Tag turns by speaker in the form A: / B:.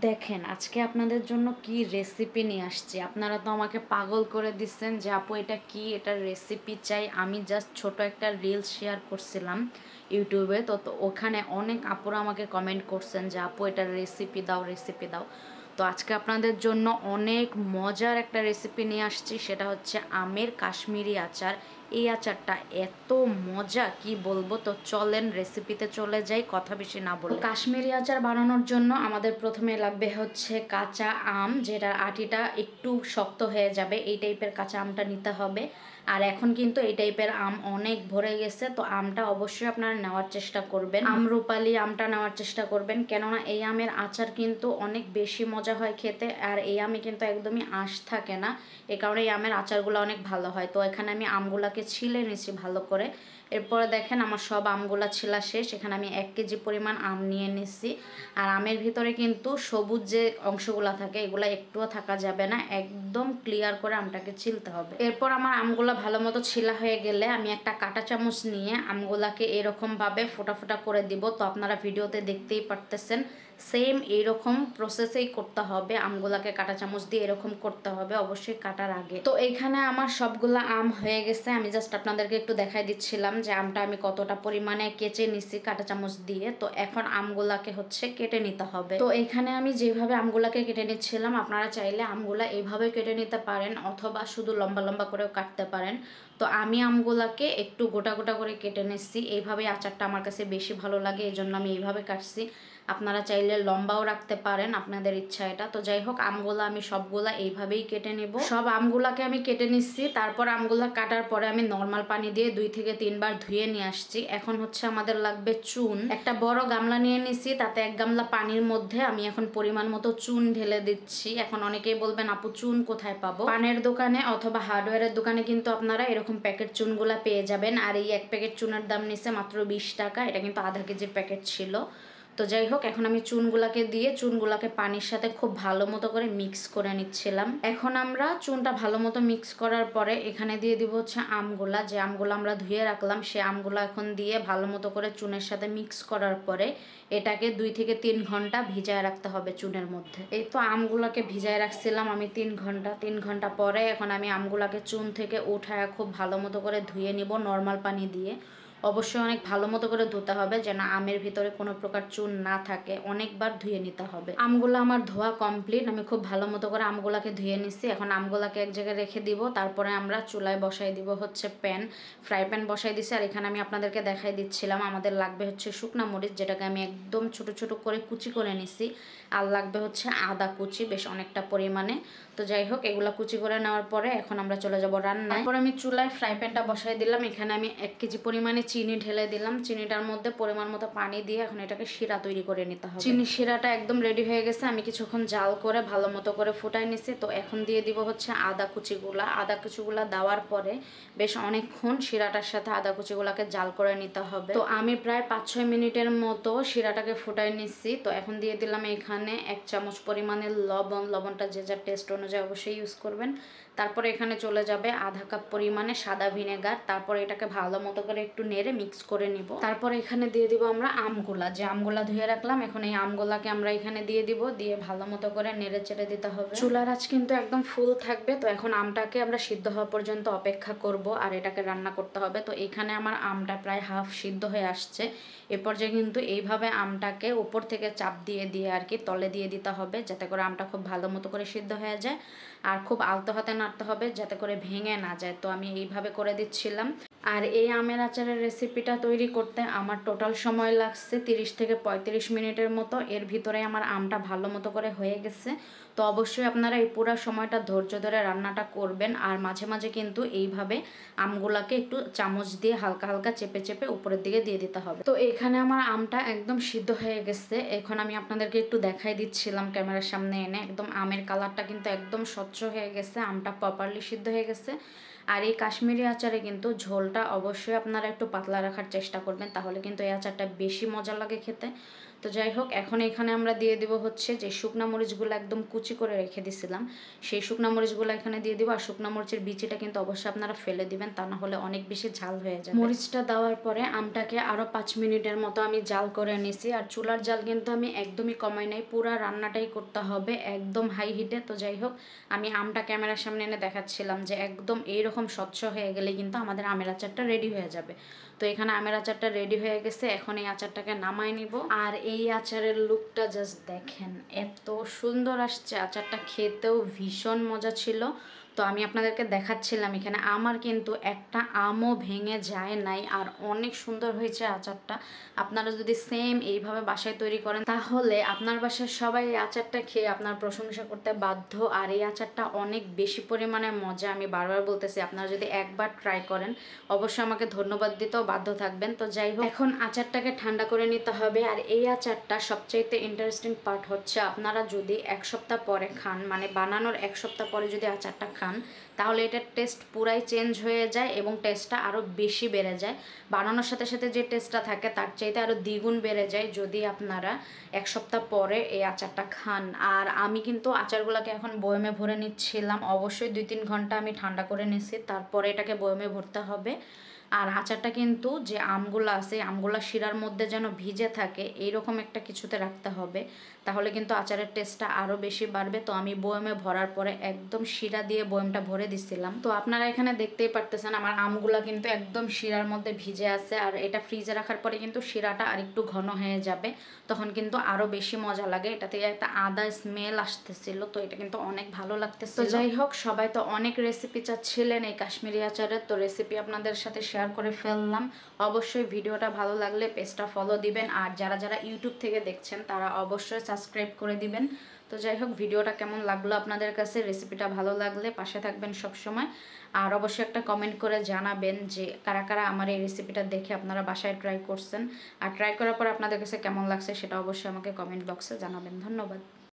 A: দেখেন আজকে আপনাদের জন্য কি রেসিপি নিয়ে আসছি। আপনারা তো আমাকে পাগল করে দিচ্ছেন যে আপু এটা কি, এটার রেসিপি চাই। আমি জাস্ট ছোট একটা রিলস শেয়ার করছিলাম ইউটিউবে, তো ওখানে অনেক আপুরা আমাকে কমেন্ট করছেন যে আপু এটার রেসিপি দাও, রেসিপি দাও। তো আজকে আপনাদের জন্য অনেক মজার একটা রেসিপি নিয়ে আসছি, সেটা হচ্ছে আমের কাশ্মীরি আচার। এই আচারটা এত মজা কি বলবো। তো চলেন রেসিপিতে চলে যাই, কথা বেশি না বলে। কাশ্মীরি আচার বানানোর জন্য আমাদের প্রথমে লাগবে হচ্ছে কাঁচা আম, যেটা আটিটা একটু শক্ত হয়ে যাবে, এই টাইপের কাঁচা আমটা নিতে হবে। আর এখন কিন্তু এই টাইপের আম অনেক ভরে গেছে, তো আমটা অবশ্যই আপনারা নেওয়ার চেষ্টা করবেন। আমরুপালি আমটা নেওয়ার চেষ্টা করবেন, কেননা এই আমের আচার কিন্তু অনেক বেশি মজা হয় খেতে। আর এই আমে কিন্তু একদমই আঁশ থাকে না, এ কারণে এই আমের আচারগুলো অনেক ভালো হয়। তো এখানে আমি আমগুলাকে ছিলে নিয়েছি ভালো করে। এরপরে দেখেন আমার সব আমগুলা ছিলা শেষ। এখানে আমি 1 কেজি পরিমাণ আম নিয়ে নিচ্ছি। আর আমের ভিতরে কিন্তু সবুজ যে অংশগুলা থাকে এগুলা একটুও থাকা যাবে না, একদম ক্লিয়ার করে আমটাকে ছিলতে হবে। এরপর আমার আমগুলা ভালো মতো ছিলা হয়ে গেলে আমি একটা কাঁটা চামচ নিয়ে আমগুলাকে এরকমভাবে ফোটা ফোটা করে দিব। তো আপনারা ভিডিওতে দেখতেই পারতেছেন, সেম এইরকম প্রসেসেই করতে হবে। আমগুলাকে কাঁটা চামচ দিয়ে এরকম করতে হবে, অবশ্যই কাটার আগে। তো এইখানে আমার সবগুলা আম হয়ে গেছে, আমি জাস্ট আপনাদেরকে একটু দেখাই দিচ্ছিলাম যে আমটা আমি কতটা পরিমাণে কেচে নিছি কাঁটা চামচ দিয়ে। তো এখন আমগুলাকে হচ্ছে কেটে নিতে হবে। তো এখানে আমি যেভাবে আমগুলাকে কেটে নিচ্ছিলাম, আপনারা চাইলে আমগুলা এইভাবে কেটে নিতে পারেন অথবা শুধু লম্বা লম্বা করেও কাটতে পারেন। তো আমি আমগুলাকে একটু গোটা গোটা করে কেটে নিচ্ছি, এইভাবে আচারটা আমার কাছে বেশি ভালো লাগে, এই জন্য আমি এইভাবে কাটছি। আপনারা চাইলে লম্বাও রাখতে পারেন, আপনাদের ইচ্ছা এটা। তো যাই হোক, আমগুলা আমি সবগুলা এইভাবেই কেটে নেব। সব আমগুলাকে আমি কেটে নিচ্ছি। তারপর আমগুলা কাটার পরে আমি নর্মাল পানি দিয়ে 2 থেকে 3 বার ধুয়ে নিয়ে আসছি। এখন হচ্ছে আমাদের লাগবে চুন। একটা বড় গামলা নিয়ে নিছি, তাতে 1 গামলা পানির মধ্যে আমি এখন পরিমাণ মতো চুন ঢেলে দিচ্ছি। এখন অনেকেই বলবেন আপু চুন কোথায় পাবো? পানের দোকানে অথবা হার্ডওয়্যারের দোকানে কিন্তু আপনারা এরকম প্যাকেট চুনগুলা পেয়ে যাবেন। আর এই 1 প্যাকেট চুনের দাম নিচ্ছে মাত্র 20 টাকা, এটা কিন্তু আধা কেজির প্যাকেট ছিল। তো যাই হোক, এখন আমি চুনগুলাকে দিয়ে চুনগুলাকে পানির সাথে খুব ভালো মতো করে মিক্স করে নিচ্ছিলাম। এখন আমরা চুনটা ভালো মতো মিক্স করার পরে এখানে দিয়ে দিব হচ্ছে আমগুলা, যে আমগুলো আমরা ধুয়ে রাখলাম সে আমগুলো এখন দিয়ে ভালো মতো করে চুনের সাথে মিক্স করার পরে এটাকে 2 থেকে 3 ঘন্টা ভিজায় রাখতে হবে চুনের মধ্যে। এই তো আমগুলাকে ভিজায় রাখছিলাম আমি 3 ঘন্টা। 3 ঘন্টা পরে এখন আমি আমগুলাকে চুন থেকে উঠায় খুব ভালো মতো করে ধুয়ে নিব নর্মাল পানি দিয়ে। অবশ্যই অনেক ভালো মতো করে ধুতে হবে যেন আমের ভিতরে কোনো প্রকার চুন না থাকে, অনেকবার ধুয়ে নিতে হবে। আমগুলো আমার ধোয়া কমপ্লিট, আমি খুব ভালো মতো করে আমগুলাকে ধুয়ে নিচ্ছি। এখন আমগুলাকে এক জায়গায় রেখে দিব, তারপরে আমরা চুলায় বসাই দিব হচ্ছে প্যান, ফ্রাই প্যান বসাই দিছি। আর এখানে আমি আপনাদেরকে দেখাই দিচ্ছিলাম আমাদের লাগবে হচ্ছে শুকনা মরিচ, যেটাকে আমি একদম ছোট ছোট করে কুচি করে নিছি। আর লাগবে হচ্ছে আদা কুচি, বেশ অনেকটা পরিমাণে। তো যাই হোক, এগুলা কুচি করে নেওয়ার পরে এখন আমরা চলে যাব রান্নায়। তারপর আমি চুলায় ফ্রাই প্যানটা বসাই দিলাম। এখানে আমি 1 কেজি পরিমাণে চিনি ঢেলে দিলাম। চিনিটার মধ্যে পরিমাণ মতো পানি দিয়ে এখন এটাকে শিরা তৈরি করে নিতে হবে। চিনি শিরাটা একদম রেডি হয়ে গেছে, আমি কিছুক্ষণ জাল করে ভালো মতো করে ফুটাই নিছি। তো এখন দিয়ে দিব হচ্ছে আদা কুচিগুলা। আদা কুচিগুলা দেওয়ার পরে বেশ অনেকক্ষণ শিরাটার সাথে আদা কুচিগুলাকে জাল করে নিতে হবে। তো আমি প্রায় 5-6 মিনিটের মতো শিরাটাকে ফুটাই নিচ্ছি। তো এখন দিয়ে দিলাম এখানে 1 চামচ পরিমাণের লবণ। লবণটা যে যার টেস্ট অনুযায়ী অবশ্যই ইউজ করবেন। তারপরে এখানে চলে যাবে আধা কাপ পরিমাণে সাদা ভিনেগার। তারপরে এটাকে ভালো মতো করে একটু নেড়ে মিক্স করে নিব। তারপরে এখানে দিয়ে দিব আমরা আমগুলা, যে আমগুলা ধুয়ে রাখলাম। এখন এই আমগুলাকে আমরা এখানে দিয়ে দিব, দিয়ে ভালো মতো করে নেড়ে চেড়ে দিতে হবে। চুলার আঁচ কিন্তু একদম ফুল থাকবে। তো এখন আমটাকে আমরা সিদ্ধ হওয়া পর্যন্ত অপেক্ষা করব আর এটাকে রান্না করতে হবে। তো এখানে আমার আমটা প্রায় হাফ সিদ্ধ হয়ে আসছে। এ পর্যায়ে কিন্তু এইভাবে আমটাকে উপর থেকে চাপ দিয়ে দিয়ে আর কি তলে দিয়ে দিতে হবে, যাতে করে আমটা খুব ভালো মতো করে সিদ্ধ হয়ে যায়। আর খুব আলতো হাতে নাড়তে হবে যাতে করে ভেঙে না যায়। তো আমি এইভাবে করে দিচ্ছিলাম। আর এই আমের আচারের রেসিপিটা তৈরি করতে আমার টোটাল সময় লাগছে 30 থেকে 35 মিনিটের মতো। এর ভিতরে আমার আমটা ভালো মতো করে হয়ে গেছে। তো অবশ্যই আপনারা এই পুরো সময়টা ধৈর্য ধরে রান্নাটা করবেন। আর মাঝে মাঝে কিন্তু এইভাবে আমগুলাকে একটু চামচ দিয়ে হালকা হালকা চেপে চেপে উপরের দিকে দিয়ে দিতে হবে। তো এখানে আমার আমটা একদম সিদ্ধ হয়ে গেছে। এখন আমি আপনাদেরকে একটু দেখাই দিচ্ছিলাম ক্যামেরার সামনে এনে, একদম আমের কালারটা কিন্তু একদম স্বচ্ছ হয়ে গেছে, আমটা প্রপারলি সিদ্ধ হয়ে গেছে। আর এই কাশ্মীরি আচারে কিন্তু ঝোলটা অবশ্যই আপনারা একটু পাতলা রাখার চেষ্টা করবেন, তাহলে কিন্তু এই আচারটা বেশি মজা লাগে খেতে। তো যাই হোক, এখন এখানে আমরা দিয়ে দিব হচ্ছে যে শুকনা মরিচগুলো একদম কুচি করে রেখে দিছিলাম, সেই শুকনা মরিচগুলো এখানে দিয়ে দিব। আর শুকনা মরিচের বিচিটা কিন্তু অবশ্যই আপনারা ফেলে দিবেন, তা না হলে অনেক বেশি ঝাল হয়ে যাবে। মরিচটা দেওয়ার পরে আমটাকে আরও 5 মিনিটের মতো আমি জাল করে নিছি। আর চুলার জাল কিন্তু আমি একদমই কমাই নাই, পুরা রান্নাটাই করতে হবে একদম হাই হিটে। তো যাই হোক, আমি আমটা ক্যামেরার সামনে এনে দেখাচ্ছিলাম যে একদম এইরকম স্বচ্ছ হয়ে গেলে কিন্তু আমাদের আমের আচারটা রেডি হয়ে যাবে। তো এখানে আমের আচারটা রেডি হয়ে গেছে, এখন এই আচারটাকে নামাই নিব। আর এই আচারের লুকটা জাস্ট দেখেন, এত সুন্দর আসছে। আচারটা খেতেও ভীষণ মজা ছিল। তো আমি আপনাদেরকে দেখাচ্ছিলাম এখানে আমার কিন্তু একটা আমও ভেঙে যায় নাই, আর অনেক সুন্দর হয়েছে আচারটা। আপনারা যদি সেম এইভাবে বাসায় তৈরি করেন তাহলে আপনার বাসার সবাই এই আচারটা খেয়ে আপনার প্রশংসা করতে বাধ্য। আর এই আচারটা অনেক বেশি পরিমাণে মজা, আমি বারবার বলতেছি, আপনারা যদি একবার ট্রাই করেন অবশ্যই আমাকে ধন্যবাদ দিতেও বাধ্য থাকবেন। তো যাই হোক, এখন আচারটাকে ঠান্ডা করে নিতে হবে। আর এই আচারটা সবচাইতে ইন্টারেস্টিং পার্ট হচ্ছে, আপনারা যদি 1 সপ্তাহ পরে খান, মানে বানানোর 1 সপ্তাহ পরে যদি আচারটা খান, তাহলে এটার টেস্ট পুরাই চেঞ্জ হয়ে যায় এবং টেস্টটা আরও বেশি বেড়ে যায়। বানানোর সাথে সাথে যে টেস্টটা থাকে তার চাইতে আরও দ্বিগুণ বেড়ে যায় যদি আপনারা 1 সপ্তাহ পরে এই আচারটা খান। আর আমি কিন্তু আচারগুলোকে এখন বয়মে ভরে নিচ্ছিলাম, অবশ্যই 2-3 ঘন্টা আমি ঠান্ডা করে নিছি, তারপরে এটাকে বয়মে ভরতে হবে। আর আচারটা কিন্তু যে আমগুলো আছে, আমগুলো শিরার মধ্যে যেন ভিজে থাকে এইরকম একটা কিছুতে রাখতে হবে, তাহলে কিন্তু আচারের টেস্টটা আরও বেশি বাড়বে। তো আমি বয়মে ভরার পরে একদম শিরা দিয়ে বয়মটা ভরে দিছিলাম। তো আপনারা এখানে দেখতেই পারতেছেন আমার আমগুলো কিন্তু একদম শিরার মধ্যে ভিজে আছে। আর এটা ফ্রিজে রাখার পরে কিন্তু শিরাটা আর একটু ঘন হয়ে যাবে, তখন কিন্তু আরও বেশি মজা লাগে। এটা থেকে একটা আদা স্মেল আসতেছিল, তো এটা কিন্তু অনেক ভালো লাগতেছিল। তো যাই হোক, সবাই তো অনেক রেসিপি চাচ্ছিলেন এই কাশ্মীরি আচারের, তো রেসিপি আপনাদের সাথে শেয়ার করে ফেললাম। অবশ্যই ভিডিওটা ভালো লাগলে পেজটা ফলো দিবেন, আর যারা যারা ইউটিউব থেকে দেখছেন তারা অবশ্যই সাবস্ক্রাইব করে দিবেন। তো যাই হোক, ভিডিওটা কেমন লাগলো আপনাদের কাছে, রেসিপিটা ভালো লাগলে পাশে থাকবেন সব সময়। আর অবশ্যই একটা কমেন্ট করে জানাবেন যে কারা কারা আমার এই রেসিপিটা দেখে আপনারা বাসায় ট্রাই করছেন, আর ট্রাই করার পর আপনাদের কাছে কেমন লাগছে সেটা অবশ্যই আমাকে কমেন্ট বক্সে জানাবেন। ধন্যবাদ।